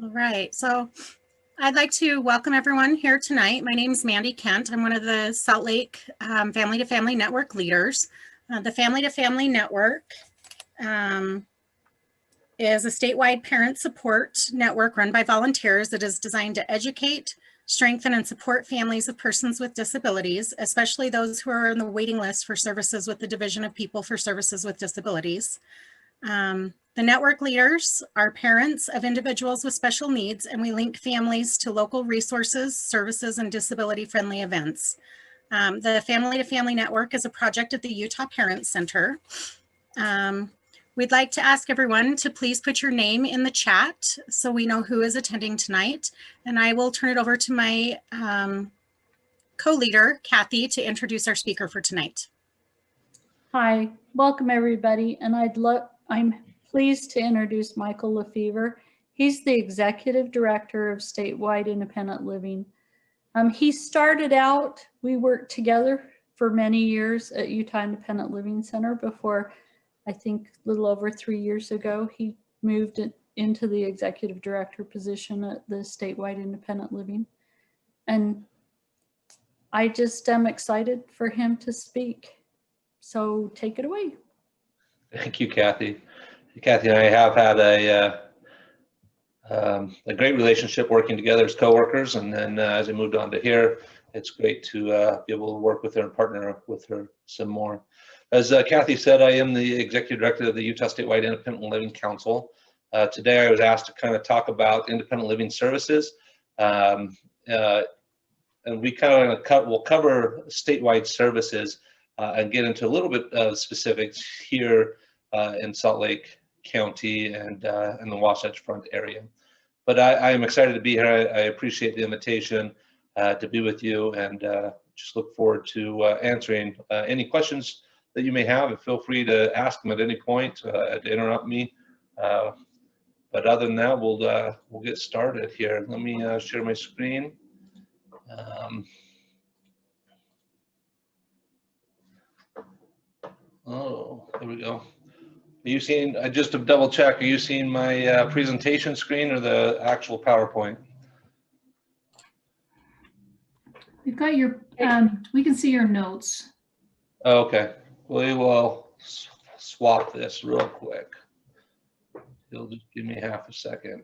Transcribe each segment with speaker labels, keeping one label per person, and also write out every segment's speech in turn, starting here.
Speaker 1: All right, so I'd like to welcome everyone here tonight. My name is Mandy Kent. I'm one of the Salt Lake Family to Family Network leaders. The Family to Family Network is a statewide parent support network run by volunteers that is designed to educate, strengthen, and support families of persons with disabilities, especially those who are on the waiting list for services with the Division of People for Services with Disabilities. The network leaders are parents of individuals with special needs, and we link families to local resources, services, and disability-friendly events. The Family to Family Network is a project at the Utah Parent Center. We'd like to ask everyone to please put your name in the chat so we know who is attending tonight. And I will turn it over to my co-leader, Kathy, to introduce our speaker for tonight.
Speaker 2: Hi, welcome everybody. And I'm pleased to introduce Michael Lefevre. He's the Executive Director of Statewide Independent Living. He started out, we worked together for many years at Utah Independent Living Center before, I think a little over 3 years ago, he moved into the Executive Director position at the Statewide Independent Living. And I just am excited for him to speak. So take it away.
Speaker 3: Thank you, Kathy. Kathy and I have had a great relationship working together as coworkers, and then as I moved on to here, it's great to be able to work with her and partner with her some more. As Kathy said, I am the Executive Director of the Utah Statewide Independent Living Council. Today I was asked to kind of talk about independent living services, and we kind of will cover statewide services and get into a little bit of specifics here in Salt Lake County and in the Wasatch Front area. But I am excited to be here. I appreciate the invitation to be with you, and just look forward to answering any questions that you may have, and feel free to ask them at any point to interrupt me. But other than that, we'll get started here. Let me share my screen. Oh, there we go. Are you seeing, just to double check, are you seeing my presentation screen or the actual PowerPoint?
Speaker 4: We've got your, we can see your notes.
Speaker 3: Okay, we will swap this real quick. You'll just give me half a second.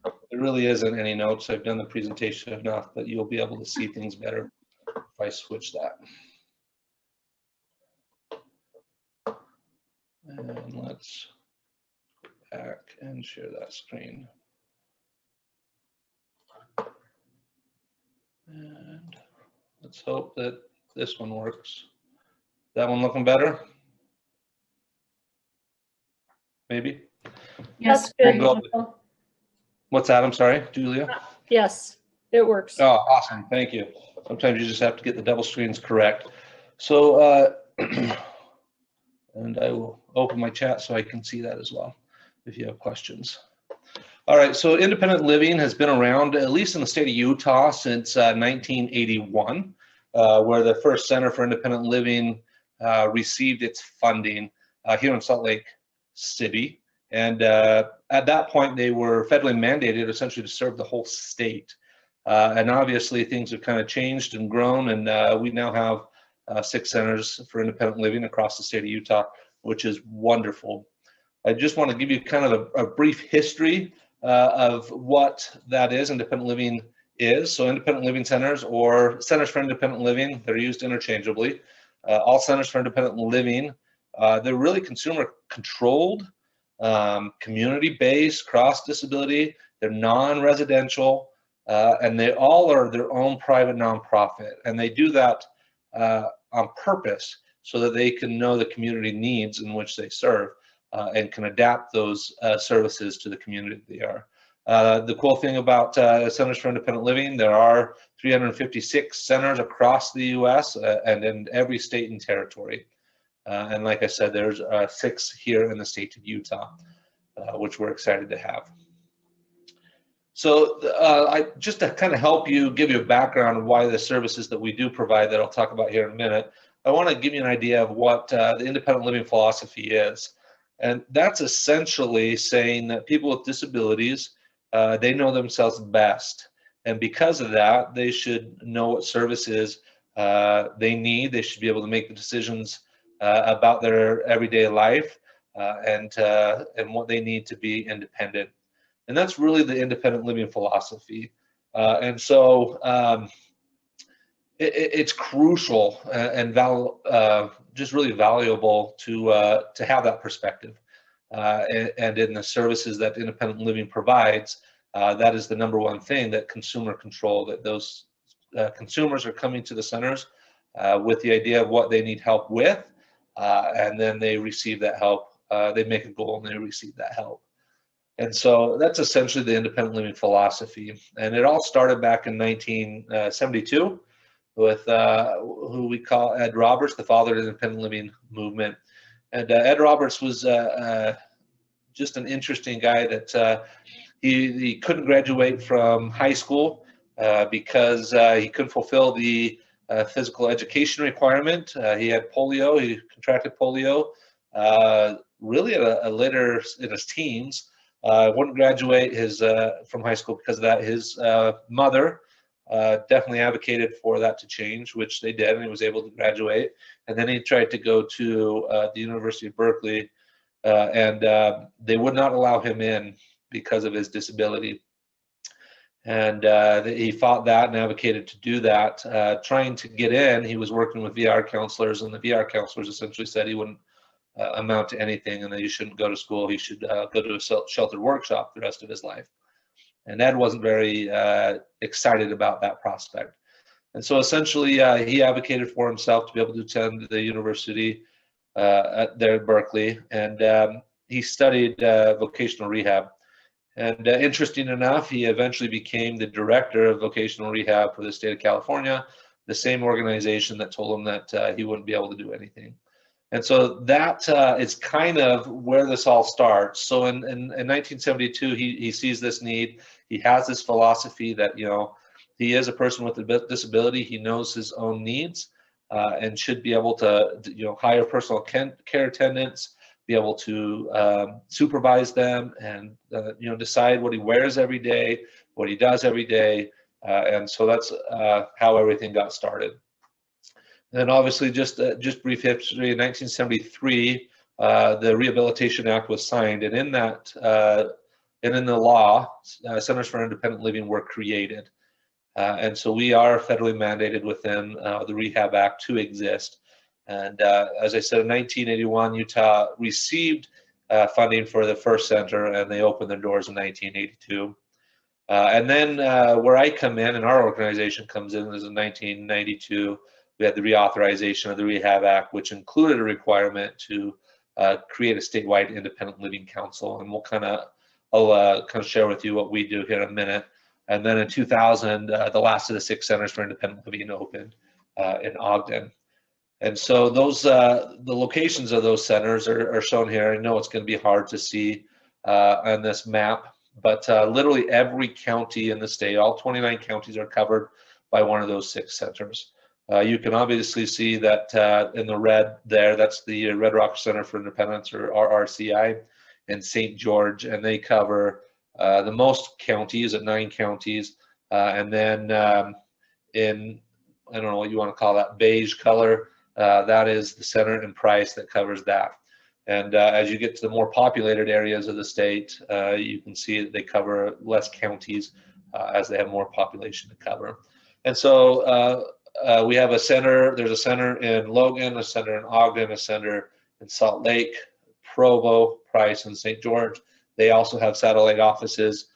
Speaker 3: There really isn't any notes. I've done the presentation enough that you'll be able to see things better if I switch that. And let's go back and share that screen. And let's hope that this one works. That one looking better? Maybe?
Speaker 4: Yes.
Speaker 2: That's good.
Speaker 3: What's that? I'm sorry, Julia?
Speaker 2: Yes, it works.
Speaker 3: Oh, awesome. Thank you. Sometimes you just have to get the double screens correct. So, and I will open my chat so I can see that as well if you have questions. All right, so independent living has been around, at least in the state of Utah, since 1981, where the first Center for Independent Living received its funding here in Salt Lake City. And at that point, they were federally mandated essentially to serve the whole state. And obviously, things have kind of changed and grown, and we now have 6 centers for independent living across the state of Utah, which is wonderful. I just want to give you kind of a brief history of what that is, independent living is. So independent living centers, or centers for independent living, they're used interchangeably. All centers for independent living, they're really consumer controlled, community-based, cross-disability, they're non-residential, and they all are their own private nonprofit. And they do that on purpose so that they can know the community needs in which they serve and can adapt those services to the community they are. The cool thing about Centers for Independent Living, there are 356 centers across the U.S. And in every state and territory. And like I said, there's 6 here in the state of Utah, which we're excited to have. So just to kind of help you, give you a background of why the services that we do provide that I'll talk about here in a minute, I want to give you an idea of what the independent living philosophy is. And that's essentially saying that people with disabilities they know themselves best. And because of that, they should know what services they need. They should be able to make the decisions about their everyday life and what they need to be independent. And that's really the independent living philosophy. And so it's crucial and just really valuable to have that perspective. And in the services that independent living provides, that is the number one thing, that consumer control, that those consumers are coming to the centers with the idea of what they need help with, and then they receive that help. They make a goal and they receive that help. And so that's essentially the independent living philosophy. And it all started back in 1972 with who we call Ed Roberts, the father of the independent living movement. And Ed Roberts was just an interesting guy that he couldn't graduate from high school because he couldn't fulfill the physical education requirement. He had polio. He contracted polio really at a later in his teens. Wouldn't graduate from high school because of that. His mother definitely advocated for that to change, which they did, and he was able to graduate. And then he tried to go to the University of Berkeley, and they would not allow him in because of his disability. And he fought that and advocated to do that. Trying to get in, he was working with VR counselors, and the VR counselors essentially said he wouldn't amount to anything and that he shouldn't go to school. He should go to a sheltered workshop the rest of his life. And Ed wasn't very excited about that prospect. And so essentially he advocated for himself to be able to attend the university there at Berkeley, and he studied vocational rehab. And interesting enough, he eventually became the director of vocational rehab for the state of California, the same organization that told him that he wouldn't be able to do anything. And so that is kind of where this all starts. So in 1972, he sees this need. He has this philosophy that, you know, he is a person with a disability. He knows his own needs and should be able to, you know, hire personal care attendants, be able to supervise them, and you know, decide what he wears every day, what he does every day. And so that's how everything got started. And then obviously just brief history, in 1973, the Rehabilitation Act was signed, and in that, and in the law, Centers for Independent Living were created. And so we are federally mandated within the Rehab Act to exist. And as I said, in 1981, Utah received funding for the first center, and they opened their doors in 1982. And then where I come in and our organization comes in is in 1992. We had the reauthorization of the Rehab Act, which included a requirement to create a statewide independent living council. And I'll kind of share with you what we do here in a minute. And then in 2000, the last of the 6 centers for independent living opened in Ogden. And so those the locations of those centers are shown here. I know it's going to be hard to see on this map, but literally every county in the state, all 29 counties, are covered by one of those 6 centers. You can obviously see that in the red there, that's the Red Rock Center for Independence, or RRCI, in St. George, and they cover the most counties at 9 counties. And then in, I don't know what you want to call that, beige color, that is the center in Price that covers that. And as you get to the more populated areas of the state, you can see that they cover less counties as they have more population to cover. And so we have a center, there's a center in Logan, a center in Ogden, a center in Salt Lake, Provo, Price, and St. George. They also have satellite offices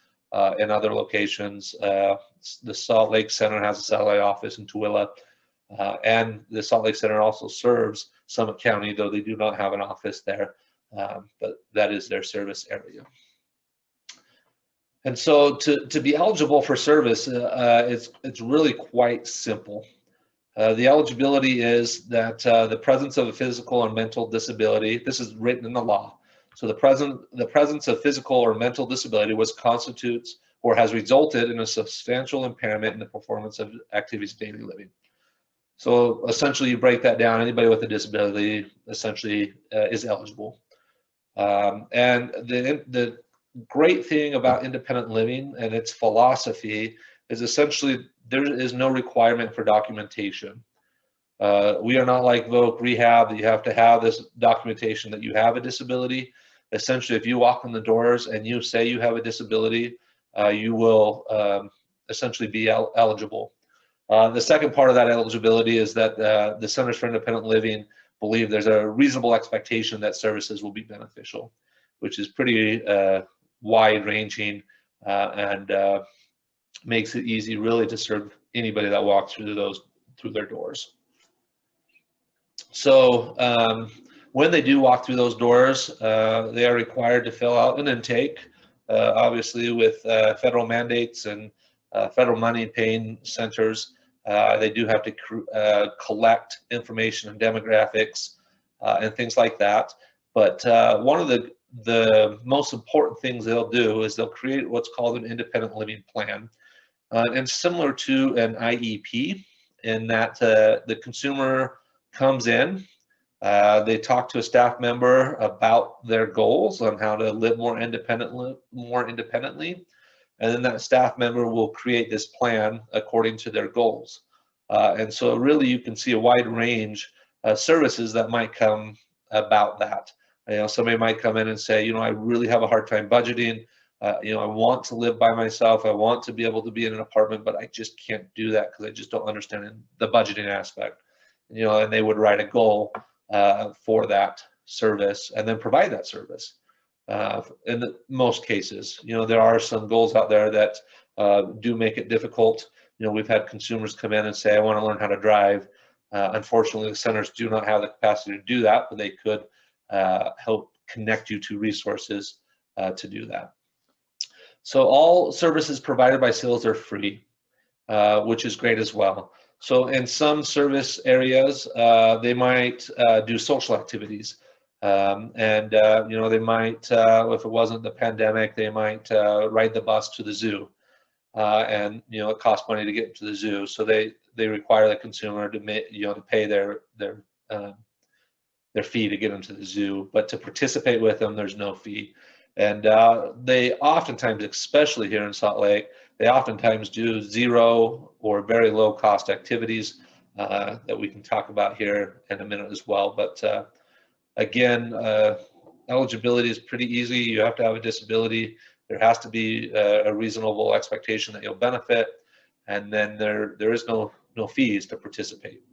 Speaker 3: in other locations. The Salt Lake Center has a satellite office in Tooele, and the Salt Lake Center also serves Summit County, though they do not have an office there, but that is their service area. And so to be eligible for service, it's really quite simple. The eligibility is that the presence of a physical or mental disability, this is written in the law. So the presence of physical or mental disability constitutes or has resulted in a substantial impairment in the performance of activities of daily living. So essentially, you break that down, anybody with a disability essentially is eligible. And the great thing about independent living and its philosophy is essentially there is no requirement for documentation. We are not like voc rehab that you have to have this documentation that you have a disability. Essentially, if you walk in the doors and you say you have a disability, you will essentially be eligible. The second part of that eligibility is that the Centers for Independent Living believe there's a reasonable expectation that services will be beneficial, which is pretty wide-ranging and makes it easy really to serve anybody that walks through their doors. So when they do walk through those doors, they are required to fill out an intake, obviously with federal mandates and federal money paying centers. They do have to collect information and demographics and things like that. But one of the most important things they'll do is they'll create what's called an independent living plan. And similar to an IEP in that the consumer comes in, they talk to a staff member about their goals on how to live more independently, and then that staff member will create this plan according to their goals. And so really you can see a wide range of services that might come about that. You know, somebody might come in and say, you know, I really have a hard time budgeting. You know, I want to live by myself. I want to be able to be in an apartment, but I just can't do that because I just don't understand the budgeting aspect. You know, and they would write a goal for that service and then provide that service. In most cases, you know, there are some goals out there that do make it difficult. You know, we've had consumers come in and say, I want to learn how to drive. Unfortunately, the centers do not have the capacity to do that, but they could help connect you to resources to do that. So all services provided by CILs are free, which is great as well. So in some service areas, they might do social activities. And you know, they might, if it wasn't the pandemic, they might ride the bus to the zoo. And you know, it costs money to get to the zoo. So they require the consumer to to pay their fee to get them to the zoo. But to participate with them, there's no fee. And they oftentimes, especially here in Salt Lake, they oftentimes do zero or very low cost activities that we can talk about here in a minute as well. But again, eligibility is pretty easy. You have to have a disability. There has to be a reasonable expectation that you'll benefit. And then there is no fees to participate.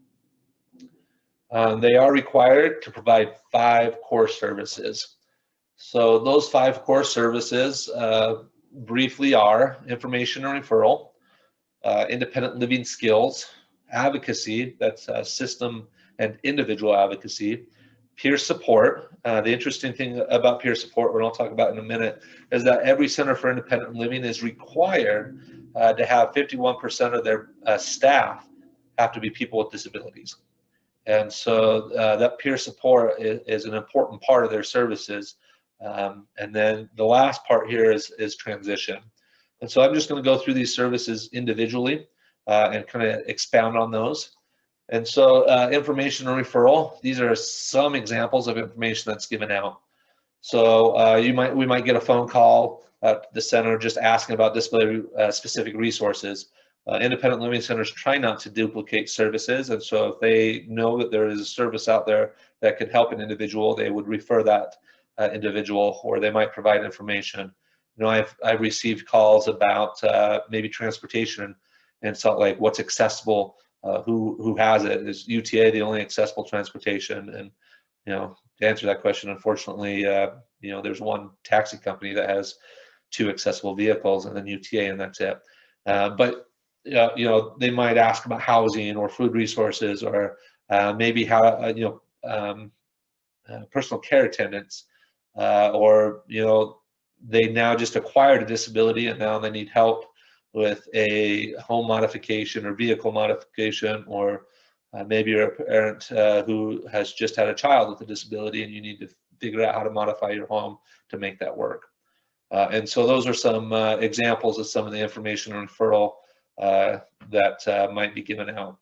Speaker 3: They are required to provide 5 core services. So those 5 core services briefly are information and referral, independent living skills, advocacy, that's system and individual advocacy, peer support. The interesting thing about peer support, what I'll talk about in a minute, is that every Center for Independent Living is required to have 51% of their staff have to be people with disabilities. And so that peer support is an important part of their services. And then the last part here is transition. And so I'm just going to go through these services individually and kind of expound on those. And so information and referral, these are some examples of information that's given out. So we might get a phone call at the center just asking about disability specific resources. Independent living centers try not to duplicate services, and so if they know that there is a service out there that could help an individual, they would refer that individual, or they might provide information. You know, I've received calls about maybe transportation in Salt Lake, what's accessible, who has it. Is UTA the only accessible transportation? And you know, to answer that question, unfortunately, you know, there's one taxi company that has 2 accessible vehicles, and then UTA, and that's it. But you know, they might ask about housing or food resources, or maybe how personal care attendants, or you know, they now just acquired a disability and now they need help with a home modification or vehicle modification, or maybe you're a parent who has just had a child with a disability and you need to figure out how to modify your home to make that work. And so those are some examples of some of the information and referral that might be given out.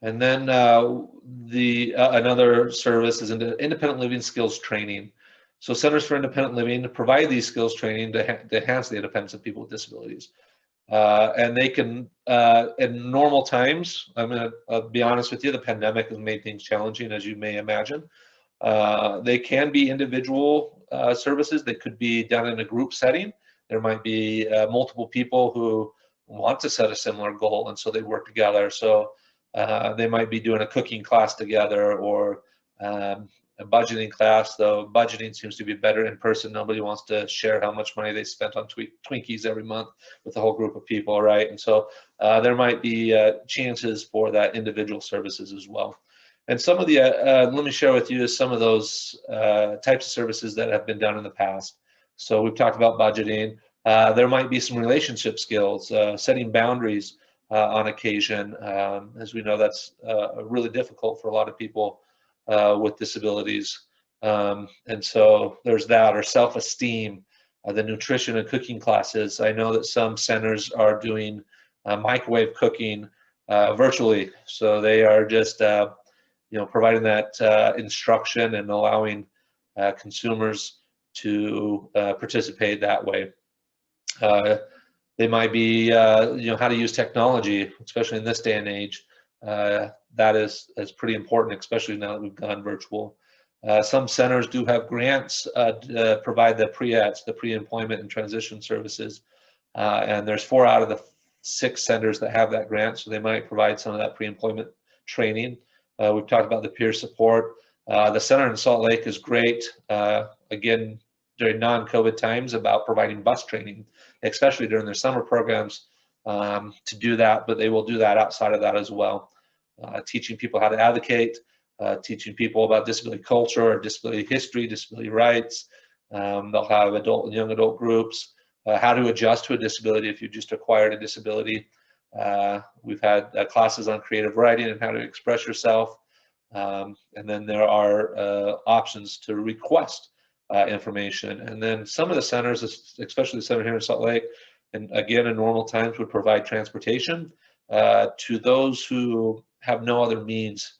Speaker 3: And then another service is independent living skills training. So Centers for Independent Living provide these skills training to enhance the independence of people with disabilities. And they can, in normal times, I'm going to be honest with you, the pandemic has made things challenging, as you may imagine. They can be individual services. They could be done in a group setting. There might be multiple people who want to set a similar goal, and so they work together. So they might be doing a cooking class together, or a budgeting class, though budgeting seems to be better in person. Nobody wants to share how much money they spent on Twinkies every month with a whole group of people, right? And so there might be chances for that individual services as well. And some of the, let me share with you some of those types of services that have been done in the past. So we've talked about budgeting. There might be some relationship skills, setting boundaries on occasion. As we know, that's really difficult for a lot of people with disabilities. And so there's that, or self-esteem, the nutrition and cooking classes. I know that some centers are doing microwave cooking virtually. So they are just, providing that instruction and allowing consumers to participate that way. They might be, how to use technology, especially in this day and age. That is pretty important, especially now that we've gone virtual. Some centers do have grants to provide the pre-ETS, the pre-employment and transition services. And there's 4 out of the 6 centers that have that grant, so they might provide some of that pre-employment training. We've talked about the peer support. The center in Salt Lake is great, again, during non-COVID times, about providing bus training, especially during their summer programs, to do that, but they will do that outside of that as well. Teaching people how to advocate, teaching people about disability culture, disability history, disability rights. They'll have adult and young adult groups, how to adjust to a disability if you just acquired a disability. We've had classes on creative writing and how to express yourself. And then there are options to request information. And then some of the centers, especially the center here in Salt Lake, and again, in normal times, would provide transportation to those who have no other means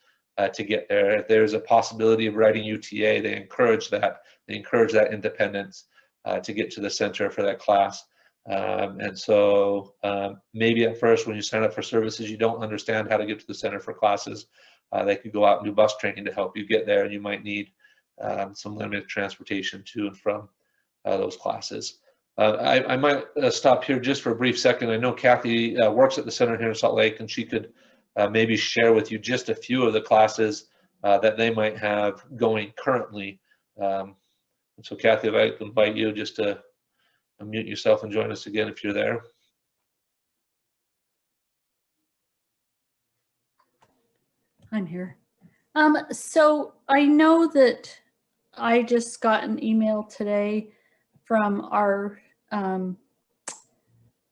Speaker 3: to get there. If there's a possibility of writing UTA, they encourage that. They encourage that independence to get to the center for that class. And so maybe at first when you sign up for services, you don't understand how to get to the center for classes. They could go out and do bus training to help you get there, and you might need some limited transportation to and from those classes. I might stop here just for a brief second. I know Kathy works at the center here in Salt Lake, and she could maybe share with you just a few of the classes that they might have going currently. And so Kathy, if I could invite you just to unmute yourself and join us again if you're there.
Speaker 2: I'm here. So I know that I just got an email today from our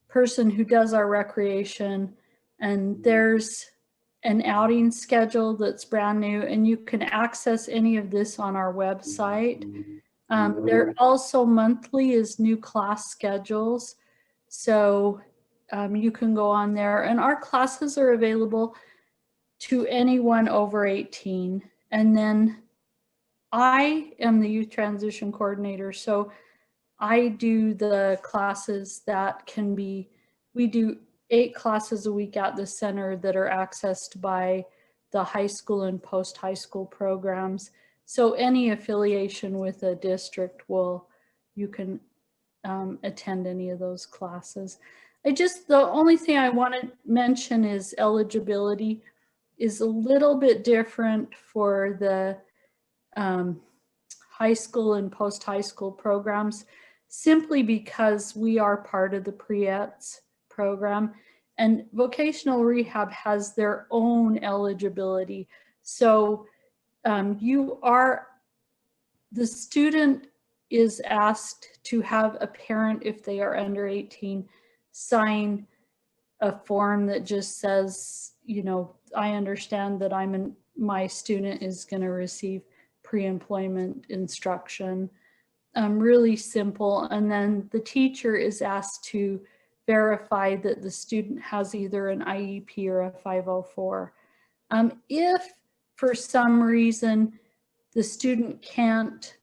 Speaker 2: person who does our recreation, and there's an outing schedule that's brand new, and you can access any of this on our website. There also monthly is new class schedules. So you can go on there, and our classes are available to anyone over 18. And then I am the youth transition coordinator. So I do the classes that can be, we do 8 classes a week at the center that are accessed by the high school and post-high school programs. So any affiliation with a district you can attend any of those classes. The only thing I want to mention is eligibility is a little bit different for the high school and post-high school programs, simply because we are part of the pre-ETS program, and vocational rehab has their own eligibility. So the student is asked to have a parent, if they are under 18, sign a form that just says, I understand that my student is going to receive pre-employment instruction. Really simple. And then the teacher is asked to verify that the student has either an IEP or a 504. If for some reason the student can't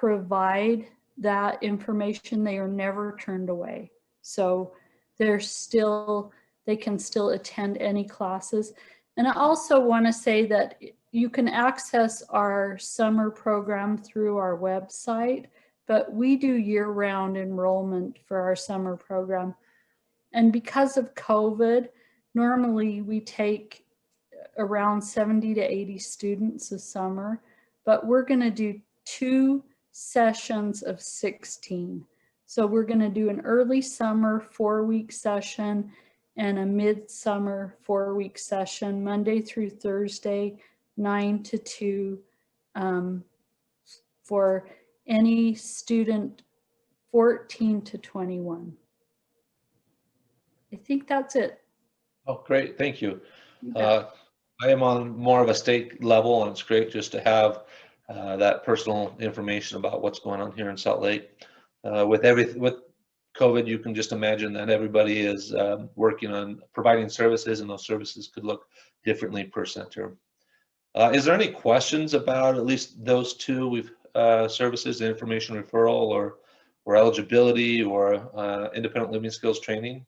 Speaker 2: provide that information, they are never turned away. So they can still attend any classes. And I also want to say that you can access our summer program through our website, but we do year-round enrollment for our summer program. And because of COVID, normally we take around 70 to 80 students a summer, but we're going to do 2 sessions of 16. So we're going to do an early summer 4-week session and a midsummer 4-week session, Monday through Thursday, 9 to 2, for any student 14 to 21. I think that's it.
Speaker 3: Oh, great, thank you. I am on more of a state level, and it's great just to have that personal information about what's going on here in Salt Lake. With COVID, you can just imagine that everybody is working on providing services, and those services could look differently per center. Is there any questions about at least those two services, the information referral or eligibility or independent living skills training?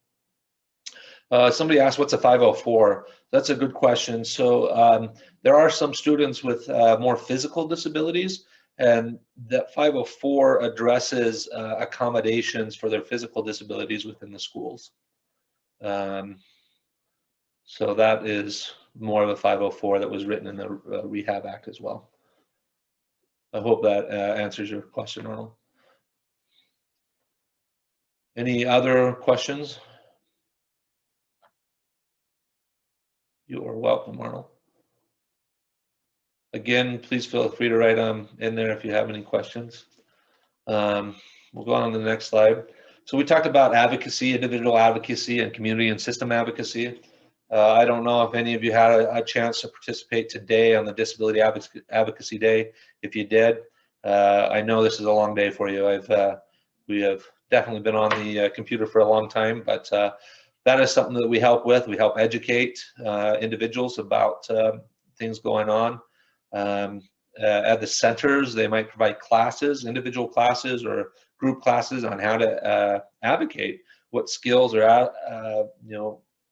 Speaker 3: Somebody asked, what's a 504? That's a good question. So there are some students with more physical disabilities, and that 504 addresses accommodations for their physical disabilities within the schools. So that is more of a 504 that was written in the Rehab Act as well. I hope that answers your question, Arnold. Any other questions? You are welcome, Arnold. Again, please feel free to write them in there if you have any questions. We'll go on to the next slide. So we talked about advocacy, individual advocacy, and community and system advocacy. I don't know if any of you had a chance to participate today on the Disability Advocacy Day. If you did, I know this is a long day for you. We have definitely been on the computer for a long time, but that is something that we help with. We help educate individuals about things going on. At the centers, they might provide classes, individual classes or group classes on how to advocate, what skills are,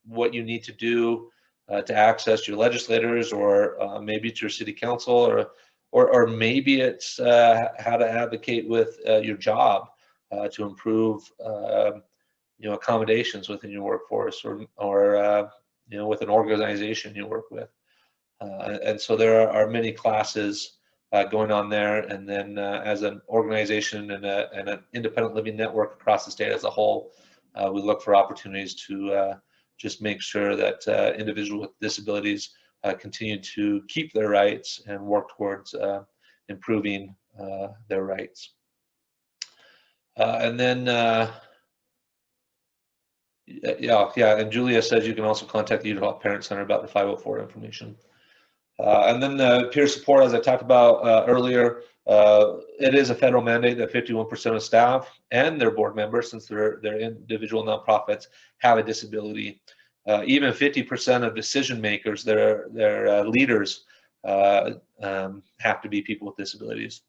Speaker 3: what you need to do to access your legislators, or maybe it's your city council, or maybe it's how to advocate with your job to improve accommodations within your workforce, or with an organization you work with. And so there are many classes going on there, and then as an organization and an independent living network across the state as a whole, we look for opportunities to just make sure that individuals with disabilities continue to keep their rights and work towards improving their rights. And then and Julia says you can also contact the Utah Parent Center about the 504 information. And then the peer support, as I talked about earlier, it is a federal mandate that 51% of staff and their board members, since they're individual nonprofits, have a disability. Even 50% of decision makers, their leaders, have to be people with disabilities.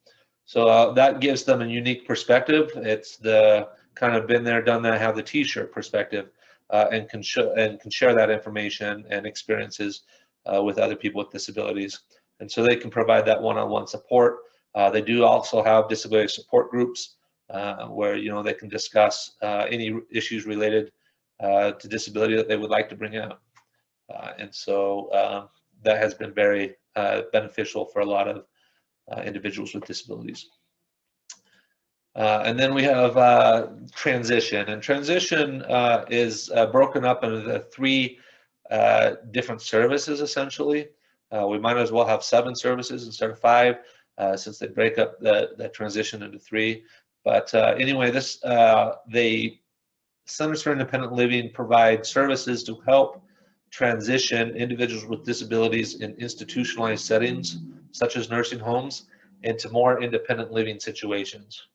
Speaker 3: So that gives them a unique perspective. It's the kind of been there, done that, have the T-shirt perspective, and can share that information and experiences with other people with disabilities. And so they can provide that one-on-one support. They do also have disability support groups where they can discuss any issues related to disability that they would like to bring out. And so that has been very beneficial for a lot of individuals with disabilities. And then we have transition. And transition is broken up into the 3 different services, essentially. We might as well have 7 services instead of 5, since they break up the transition into 3. But anyway, the Centers for Independent Living provide services to help transition individuals with disabilities in institutionalized settings, such as nursing homes, into more independent living situations.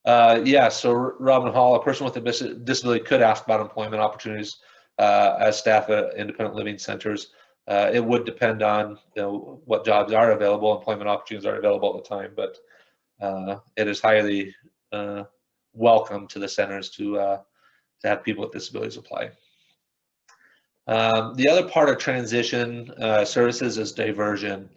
Speaker 3: So Robin Hall, a person with a disability could ask about employment opportunities as staff at independent living centers. It would depend on what jobs are available, employment opportunities are available at the time, but it is highly welcome to the centers to have people with disabilities apply. The other part of transition services is diversion.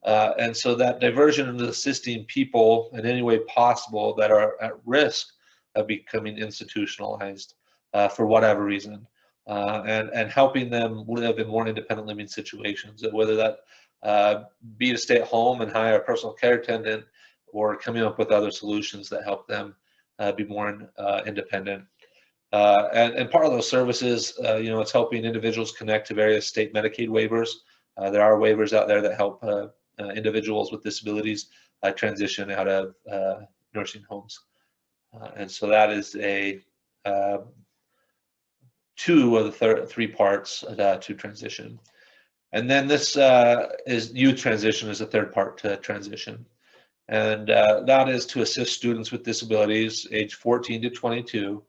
Speaker 3: And so that diversion into assisting people in any way possible that are at risk of becoming institutionalized for whatever reason, and helping them live in more independent living situations, whether that be to stay at home and hire a personal care attendant, or coming up with other solutions that help them be more independent. And part of those services, it's helping individuals connect to various state Medicaid waivers. There are waivers out there that help individuals with disabilities transition out of nursing homes. And so that is two of the three parts to transition. And then this is youth transition is the third part to transition. And that is to assist students with disabilities age 14 to 22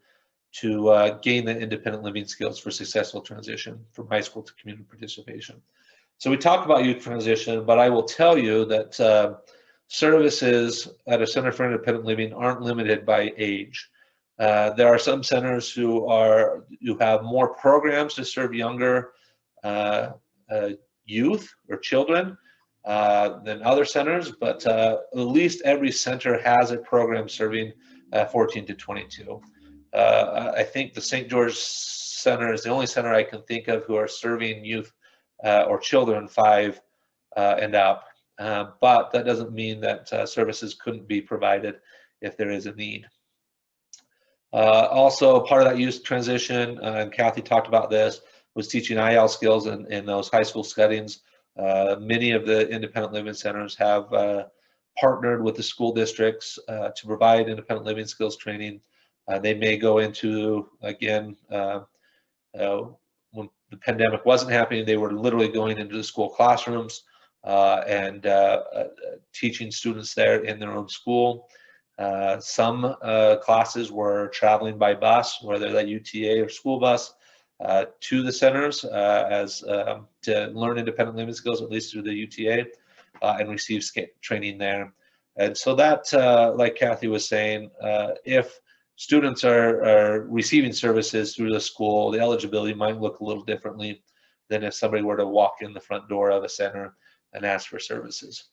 Speaker 3: to gain the independent living skills for successful transition from high school to community participation. So we talked about youth transition, but I will tell you that services at a Center for Independent Living aren't limited by age. There are some centers who have more programs to serve younger youth or children than other centers, but at least every center has a program serving 14 to 22. I think the St. George Center is the only center I can think of who are serving youth or children 5 and up, but that doesn't mean that services couldn't be provided if there is a need. Also, part of that youth transition, and Kathy talked about this, was teaching IL skills in those high school settings. Many of the independent living centers have partnered with the school districts to provide independent living skills training. They may go into, again, when the pandemic wasn't happening, they were literally going into the school classrooms and teaching students there in their own school. Some classes were traveling by bus, whether that UTA or school bus, to the centers to learn independent living skills, at least through the UTA, and receive training there. And so that, like Kathy was saying, if students are receiving services through the school, the eligibility might look a little differently than if somebody were to walk in the front door of a center and ask for services.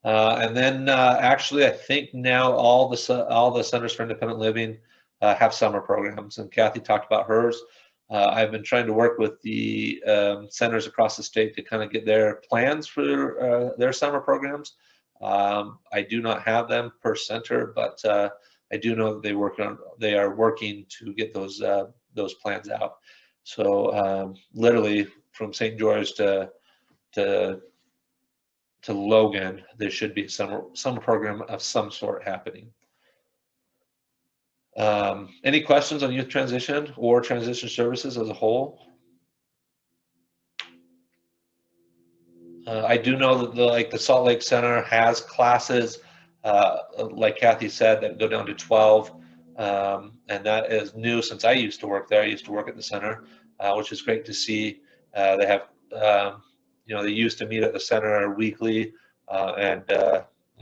Speaker 3: And then actually, I think now all the Centers for Independent Living have summer programs, and Kathy talked about hers. I've been trying to work with the centers across the state to kind of get their plans for their summer programs. I do not have them per center, but I do know that they are working to get those plans out. So literally from St. George to Logan, there should be some program of some sort happening. Any questions on youth transition or transition services as a whole? I do know that the Salt Lake Center has classes, like Kathy said, that go down to 12, and that is new since I used to work there. I used to work at the center, which is great to see. They have, they used to meet at the center weekly and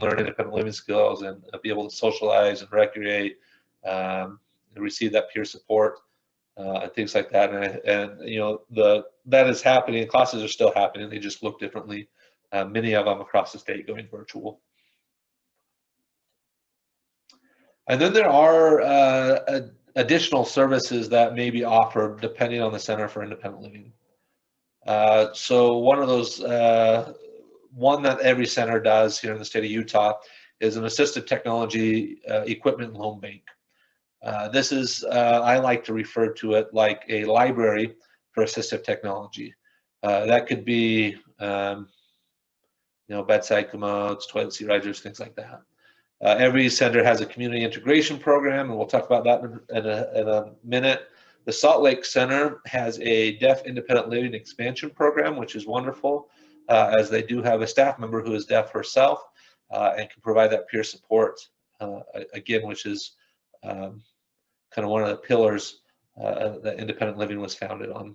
Speaker 3: learn independent living skills and be able to socialize and recreate, and receive that peer support and things like that. And that is happening. Classes are still happening. They just look differently. Many of them across the state going virtual. And then there are additional services that may be offered depending on the Center for Independent Living. So one of those, one that every center does here in the state of Utah is an assistive technology equipment loan bank. This is, I like to refer to it like a library for assistive technology. That could be, bedside commodes, toilet seat risers, things like that. Every center has a community integration program, and we'll talk about that in a minute. The Salt Lake Center has a deaf independent living expansion program, which is wonderful, as they do have a staff member who is deaf herself and can provide that peer support, again, which is kind of one of the pillars that independent living was founded on.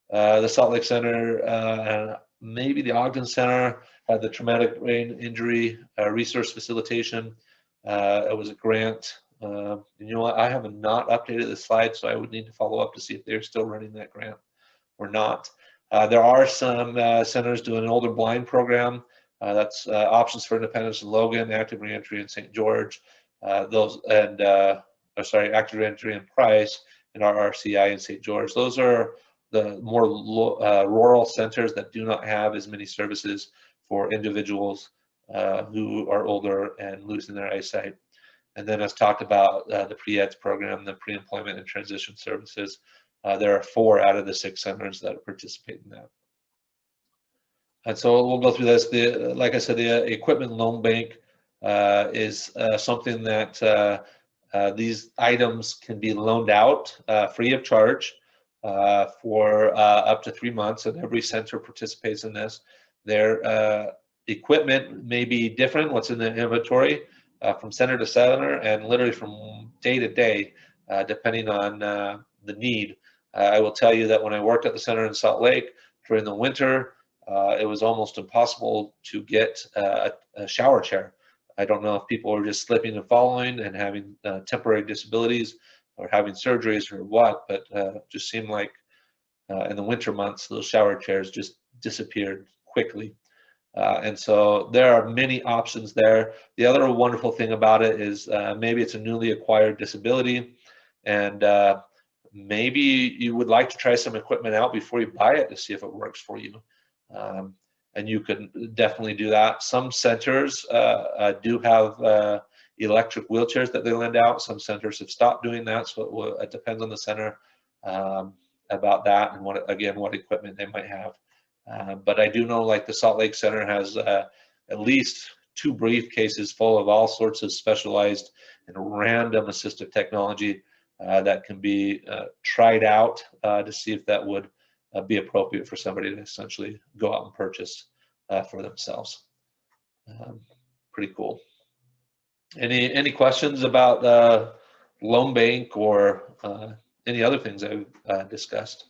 Speaker 3: The Salt Lake Center and maybe the Ogden Center had the Traumatic Brain Injury Resource Facilitation. It was a grant. You know what? I have not updated the slide, so I would need to follow up to see if they're still running that grant or not. There are some centers doing an older blind program. That's Options for Independence in Logan, Active Reentry in St. George, Active Reentry in Price, and RRCI in St. George. Those are the more rural centers that do not have as many services for individuals who are older and losing their eyesight. And then as talked about the pre-EDS program, the pre-employment and transition services, there are 4 out of the 6 centers that participate in that. And so we'll go through this. Like I said, the equipment loan bank is something that these items can be loaned out free of charge for up to 3 months, and every center participates in this. Their equipment may be different, what's in the inventory, from center to center, and literally from day to day, depending on the need. I will tell you that when I worked at the center in Salt Lake during the winter, it was almost impossible to get a shower chair. I don't know if people were just slipping and falling and having temporary disabilities or having surgeries or what, but just seemed like in the winter months, those shower chairs just disappeared quickly. And so there are many options there. The other wonderful thing about it is maybe it's a newly acquired disability, and maybe you would like to try some equipment out before you buy it to see if it works for you. And you can definitely do that. Some centers do have electric wheelchairs that they lend out. Some centers have stopped doing that, so it depends on the center about that and what equipment they might have. But I do know, like the Salt Lake Center has at least 2 briefcases full of all sorts of specialized and random assistive technology that can be tried out to see if that would be appropriate for somebody to essentially go out and purchase for themselves. Pretty cool. Any questions about loan bank or any other things I've discussed?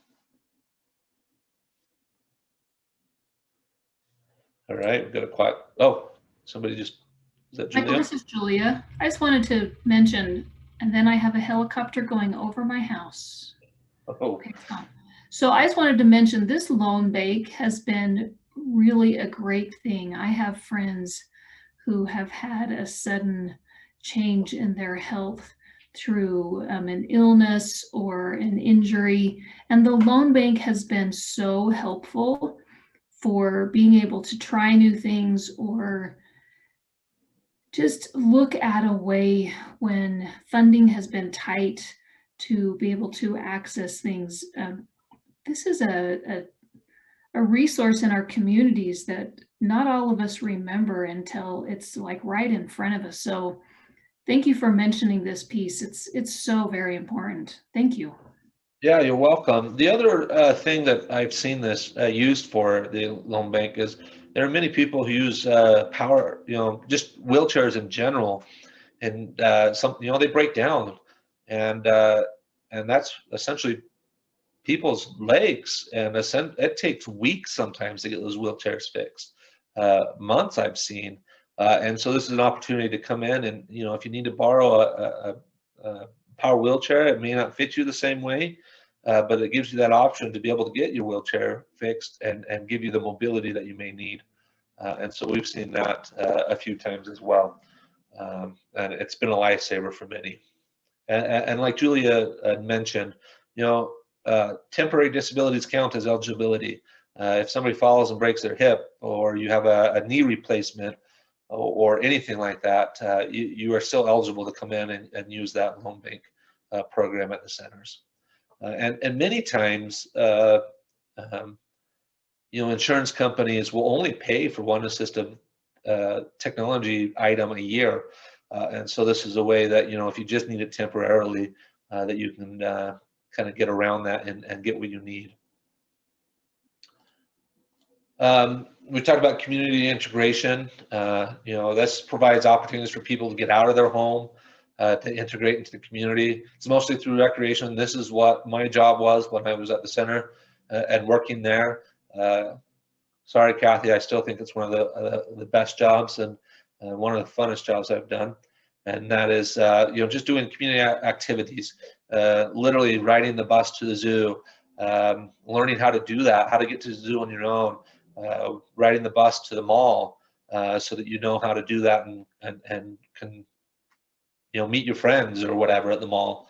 Speaker 3: All right, we've got a quiet. Oh, somebody just, is that Julia?
Speaker 4: Michael, this is Julia. I just wanted to mention, and then I have a helicopter going over my house.
Speaker 3: Oh,
Speaker 4: Okay, so I just wanted to mention this loan bank has been really a great thing. I have friends who have had a sudden change in their health through an illness or an injury, and the loan bank has been so helpful for being able to try new things or just look at a way when funding has been tight to be able to access things. This is a resource in our communities that not all of us remember until it's like right in front of us. So thank you for mentioning this piece. It's so very important. Thank you.
Speaker 3: yeah, you're welcome. The other thing that I've seen this used for the loan bank is there are many people who use power, just wheelchairs in general, and they break down, and that's essentially people's legs, and it takes weeks sometimes to get those wheelchairs fixed, months I've seen, and so this is an opportunity to come in and, if you need to borrow a power wheelchair, it may not fit you the same way, but it gives you that option to be able to get your wheelchair fixed and give you the mobility that you may need. And so we've seen that a few times as well. And it's been a lifesaver for many. And like Julia had mentioned, temporary disabilities count as eligibility. If somebody falls and breaks their hip, or you have a knee replacement, or anything like that, you are still eligible to come in and use that loan bank program at the centers. And many times, insurance companies will only pay for one assistive technology item a year. And so this is a way that, if you just need it temporarily, that you can kind of get around that and get what you need. We talked about community integration. This provides opportunities for people to get out of their home, to integrate into the community. It's mostly through recreation. This is what my job was when I was at the center. and working there. Sorry, Kathy, I still think it's one of the best jobs and one of the funnest jobs I've done. And that is, just doing community activities, literally riding the bus to the zoo, learning how to do that, how to get to the zoo on your own, riding the bus to the mall, so that you know how to do that and can, meet your friends or whatever at the mall.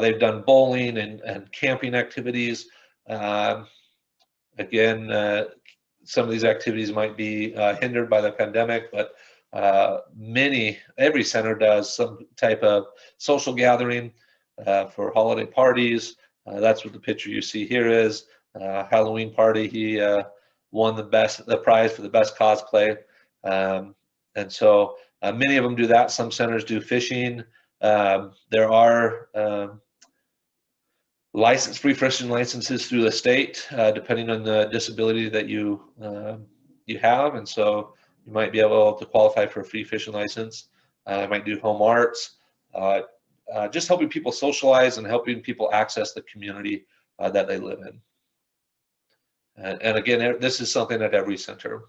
Speaker 3: They've done bowling and camping activities. Again, some of these activities might be hindered by the pandemic, but every center does some type of social gathering for holiday parties. That's what the picture you see here is. Halloween party. He won the prize for the best cosplay. And so many of them do that. Some centers do fishing. There are free fishing licenses through the state, depending on the disability that you have, and so you might be able to qualify for a free fishing license. I might do home arts, just helping people socialize and helping people access the community that they live in. And again, this is something at every center.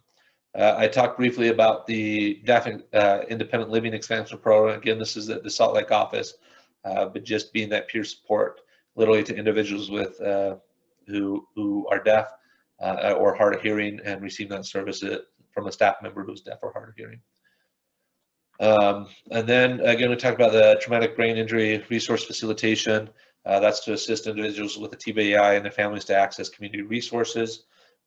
Speaker 3: I talked briefly about the Deaf Independent Living Expansion Program. Again, this is the Salt Lake office, but just being that peer support, literally to individuals with who are deaf or hard of hearing, and receive that service from a staff member who's deaf or hard of hearing. And then again, we talked about the Traumatic Brain Injury Resource Facilitation. That's to assist individuals with a TBI and their families to access community resources.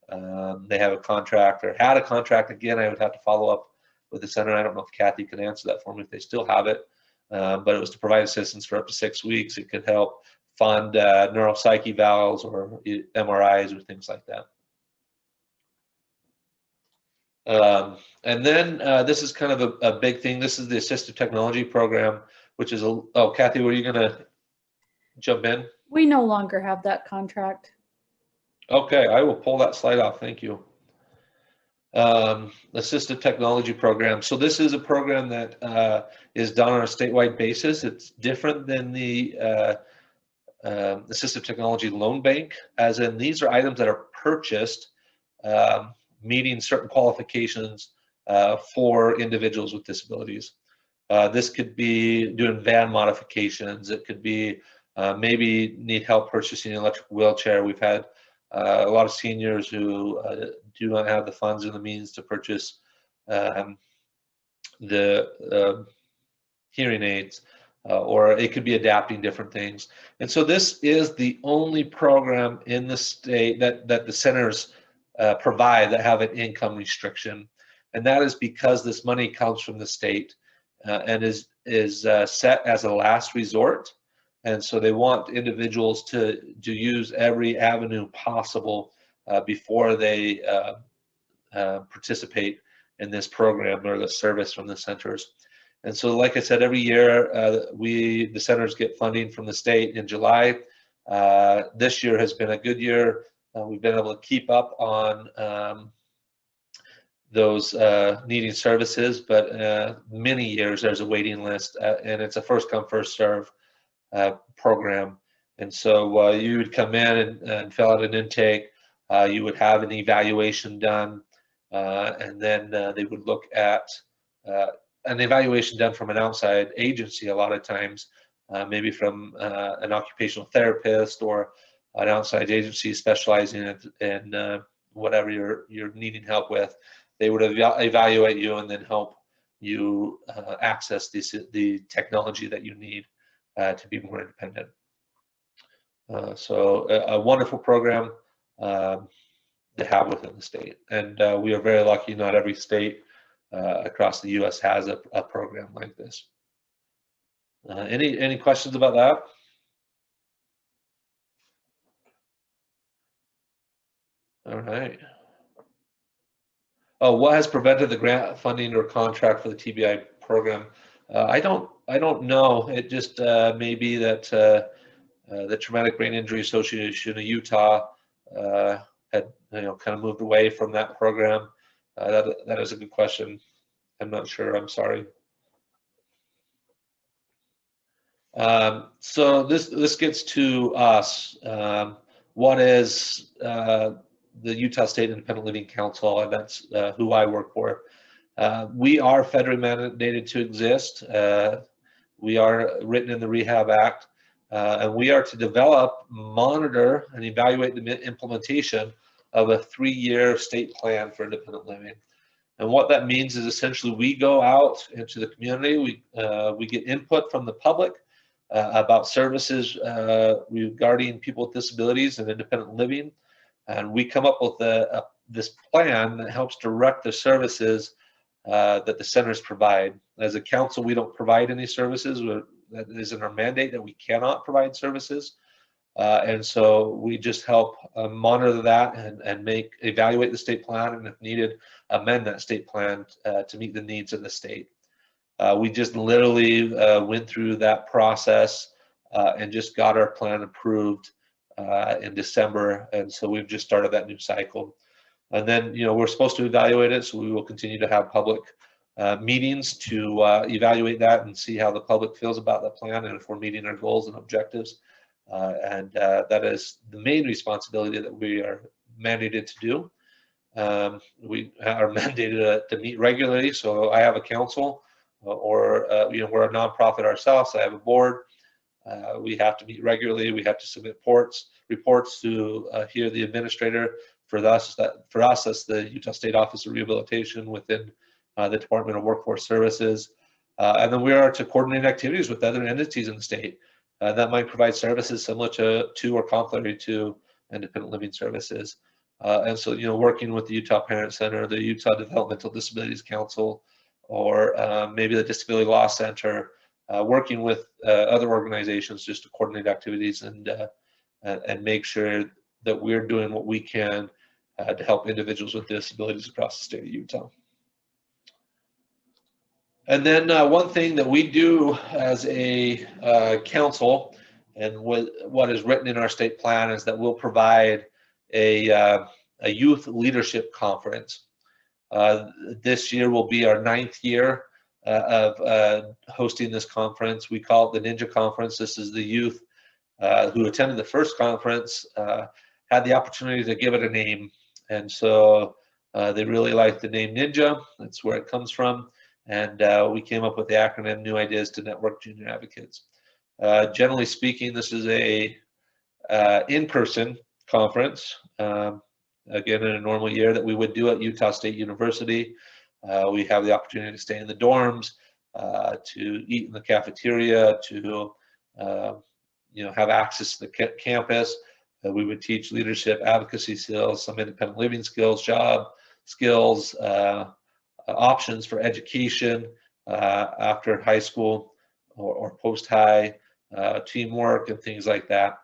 Speaker 3: They have a contract, or had a contract. Again, I would have to follow up with the center. I don't know if Kathy can answer that for me if they still have it, but it was to provide assistance for up to 6 weeks. It could help fund neuropsych evals or MRIs or things like that. And then this is kind of a big thing. This is the Assistive Technology Program, which is oh, Kathy, were you going to jump in?
Speaker 2: We no longer have that contract.
Speaker 3: Okay, I will pull that slide off. Thank you. Assistive Technology Program. So this is a program that is done on a statewide basis. It's different than the Assistive Technology Loan Bank, as in these are items that are purchased meeting certain qualifications for individuals with disabilities. This could be doing van modifications. It could be maybe need help purchasing an electric wheelchair. We've had a lot of seniors who do not have the funds and the means to purchase the hearing aids, or it could be adapting different things. And so this is the only program in the state that the centers provide that have an income restriction. And that is because this money comes from the state and is set as a last resort. And so they want individuals to use every avenue possible before they participate in this program or the service from the centers. And so, like I said, every year the centers get funding from the state in July. This year has been a good year. We've been able to keep up on those needing services, but many years there's a waiting list, and it's a first come, first serve program. And so you would come in and fill out an intake. You would have an evaluation done, and then they would look at an evaluation done from an outside agency a lot of times, maybe from an occupational therapist or an outside agency specializing in whatever you're needing help with. They would evaluate you and then help you access the technology that you need to be more independent. So a wonderful program to have within the state. And we are very lucky not every state across the U.S. has a program like this. Any questions about that? All right. Oh, what has prevented the grant funding or contract for the TBI program? I don't know. It just may be that the Traumatic Brain Injury Association of Utah had kind of moved away from that program. That is a good question. I'm not sure. I'm sorry. So this gets to us. what is the Utah State Independent Living Council, and that's who I work for. We are federally mandated to exist. We are written in the Rehab Act, and we are to develop, monitor, and evaluate the implementation of a 3-year state plan for independent living. And what that means is essentially we go out into the community, we get input from the public about services regarding people with disabilities and independent living, and we come up with this plan that helps direct the services that the centers provide. As a council, we don't provide any services. That isn't our mandate, that we cannot provide services. And so we just help monitor that and evaluate the state plan, and if needed, amend that state plan to meet the needs of the state. We just literally went through that process and just got our plan approved in December, and so we've just started that new cycle. And then, we're supposed to evaluate it, so we will continue to have public meetings to evaluate that and see how the public feels about that plan and if we're meeting our goals and objectives. And that is the main responsibility that we are mandated to do. We are mandated to meet regularly, so I have a council, or we're a nonprofit ourselves. I have a board. We have to meet regularly. We have to submit reports to here the administrator. For us, that's the Utah State Office of Rehabilitation within the Department of Workforce Services. And then we are to coordinate activities with other entities in the state that might provide services similar to or complementary to independent living services. And so, working with the Utah Parent Center, the Utah Developmental Disabilities Council, or maybe the Disability Law Center, working with other organizations just to coordinate activities and make sure that we're doing what we can to help individuals with disabilities across the state of Utah. And then one thing that we do as a council, and what is written in our state plan, is that we'll provide a youth leadership conference. This year will be our 9th year of hosting this conference. We call it the Ninja Conference. This is the youth who attended the first conference had the opportunity to give it a name, and so they really like the name Ninja. That's where it comes from, and we came up with the acronym New Ideas to Network Junior Advocates. Generally speaking, this is a in-person conference, again in a normal year, that we would do at Utah State University. We have the opportunity to stay in the dorms, to eat in the cafeteria, to have access to the campus. We would teach leadership, advocacy skills, some independent living skills, job skills, options for education after high school or post-high, teamwork and things like that.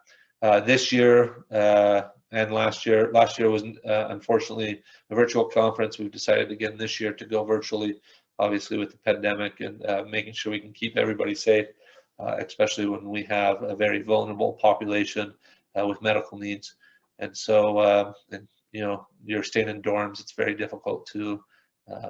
Speaker 3: This year and last year was unfortunately a virtual conference. We've decided again this year to go virtually, obviously with the pandemic, and making sure we can keep everybody safe, especially when we have a very vulnerable population with medical needs. And so, you're staying in dorms, it's very difficult to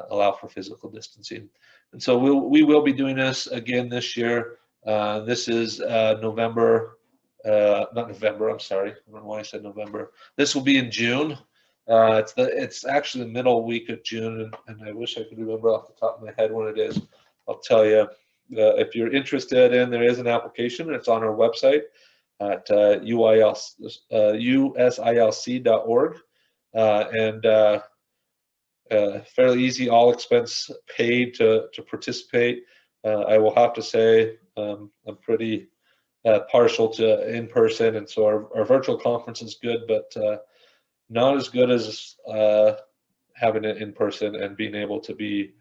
Speaker 3: allow for physical distancing. And so we will be doing this again this year. This is November, not November, I'm sorry. I don't know why I said November. This will be in June. It's actually the middle week of June, and I wish I could remember off the top of my head when it is. I'll tell you. If you're interested there is an application. It's on our website at usilc.org, and fairly easy, all expense paid to participate. I will have to say I'm pretty partial to in-person, and so our virtual conference is good, but not as good as having it in person and being able to be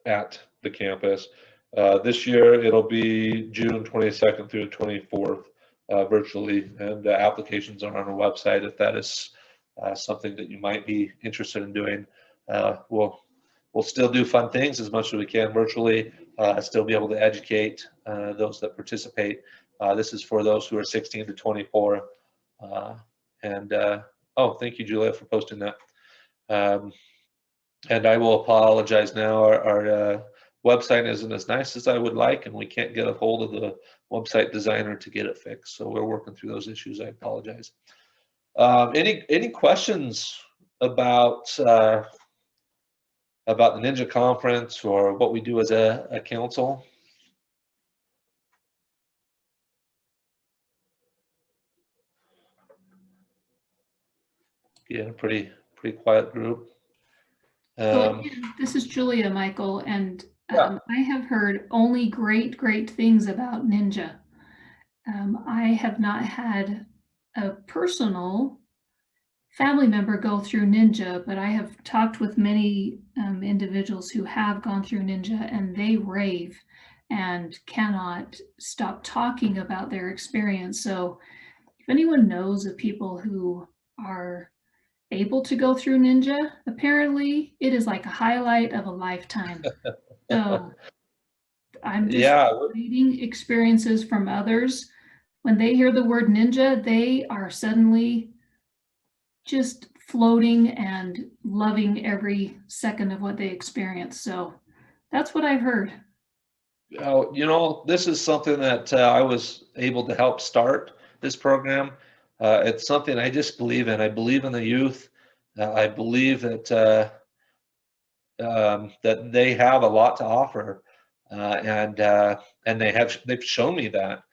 Speaker 3: at the campus. This year it'll be June 22nd through the 24th virtually, and the applications are on our website if that is something that you might be interested in doing. We'll still do fun things as much as we can virtually, still be able to educate those that participate. This is for those who are 16 to 24. Oh, thank you, Julia, for posting that. And I will apologize now. Our website isn't as nice as I would like, and we can't get a hold of the website designer to get it fixed. So we're working through those issues. I apologize. Any questions about the Ninja Conference or what we do as a council? Yeah, pretty quiet group.
Speaker 4: So this is Julia, Michael, and
Speaker 3: Yeah.
Speaker 4: I have heard only great things about Ninja. I have not had a personal family member go through Ninja, but I have talked with many individuals who have gone through Ninja, and they rave and cannot stop talking about their experience. So if anyone knows of people who are able to go through Ninja, apparently it is like a highlight of a lifetime. So I'm just reading experiences from others. When they hear the word Ninja, they are suddenly just floating and loving every second of what they experience. So that's what I've heard.
Speaker 3: You know, this is something that I was able to help start this program. It's something I just believe in. I believe in the youth. I believe that that they have a lot to offer, and they've shown me that.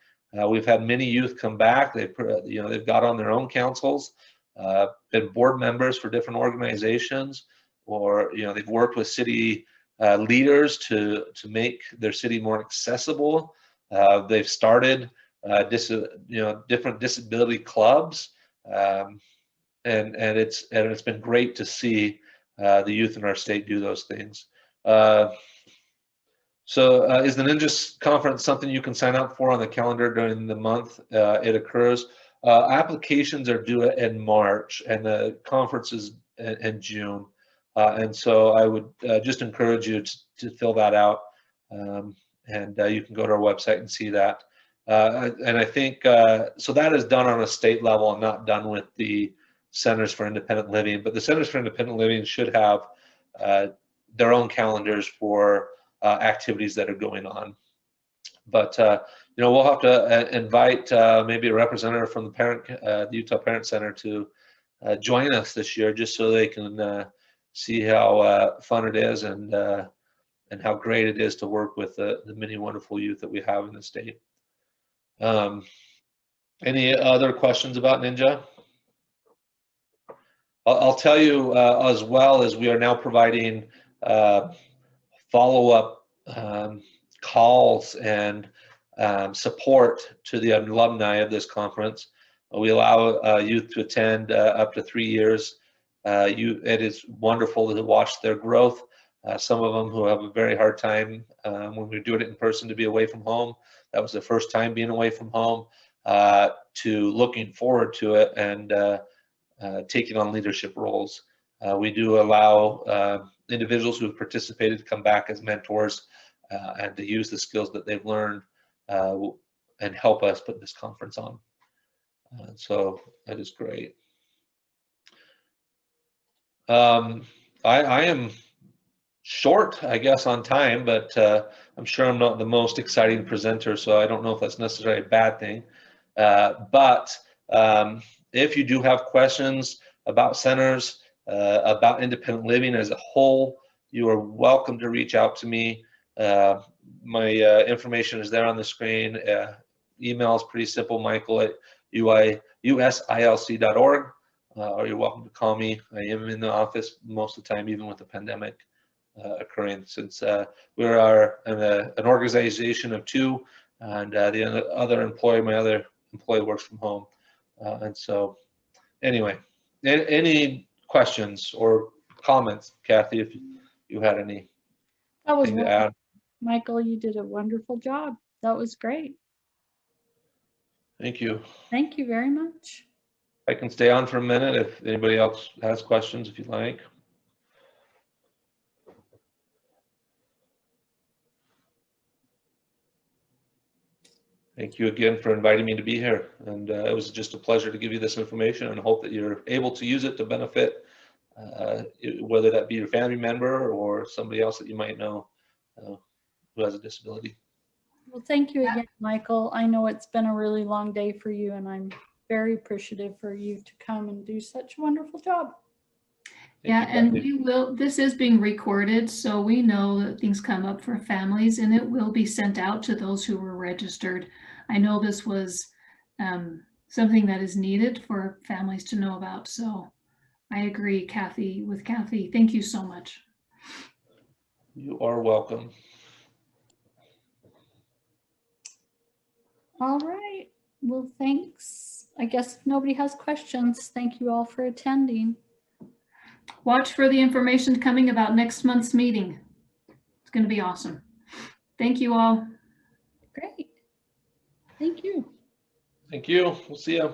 Speaker 3: We've had many youth come back. They've got on their own councils, been board members for different organizations, or they've worked with city leaders to make their city more accessible. They've started different disability clubs, and it's been great to see the youth in our state do those things. So is the Ninja Conference something you can sign up for on the calendar during the month it occurs? Applications are due in March, and the conference is in June. And so I would just encourage you to fill that out, and you can go to our website and see that. And I think, so that is done on a state level and not done with the Centers for Independent Living, but the Centers for Independent Living should have their own calendars for activities that are going on. But we'll have to invite maybe a representative from the Utah Parent Center to join us this year, just so they can see how fun it is and how great it is to work with the many wonderful youth that we have in the state. Any other questions about Ninja? I'll tell you as well as we are now providing follow-up calls and support to the alumni of this conference. We allow youth to attend up to 3 years. It is wonderful to watch their growth. Some of them who have a very hard time when we're doing it in person to be away from home. That was the first time being away from home, to looking forward to it and taking on leadership roles. We do allow individuals who have participated to come back as mentors and to use the skills that they've learned and help us put this conference on. So that is great. I am short, I guess, on time, but I'm sure I'm not the most exciting presenter, so I don't know if that's necessarily a bad thing. But if you do have questions about centers, about independent living as a whole, you are welcome to reach out to me. My information is there on the screen. Email is pretty simple, michael@usilc.org, or you're welcome to call me. I am in the office most of the time, even with the pandemic occurring, since we are an organization of two, and the other employee, my other employee, works from home. And so anyway, any questions or comments, Kathy, if you had any to add?
Speaker 2: Michael, you did a wonderful job. That was great.
Speaker 3: Thank you.
Speaker 2: Thank you very much.
Speaker 3: I can stay on for a minute if anybody else has questions, if you'd like. Thank you again for inviting me to be here. And it was just a pleasure to give you this information, and hope that you're able to use it to benefit, whether that be your family member or somebody else that you might know. who has a disability.
Speaker 2: Well, thank you again, Michael. I know it's been a really long day for you, and I'm very appreciative for you to come and do such a wonderful job.
Speaker 4: Yeah,
Speaker 3: Thank you,
Speaker 4: and
Speaker 3: Kathy.
Speaker 4: we will, this is being recorded, so we know that things come up for families and it will be sent out to those who were registered. I know this was something that is needed for families to know about, so I agree, Kathy, with Kathy. Thank you so much.
Speaker 3: You are welcome.
Speaker 2: All right. Well, thanks. I guess if nobody has questions, thank you all for attending.
Speaker 4: Watch for the information coming about next month's meeting. It's going to be awesome. Thank you all.
Speaker 2: Great. Thank you.
Speaker 3: Thank you. We'll see you.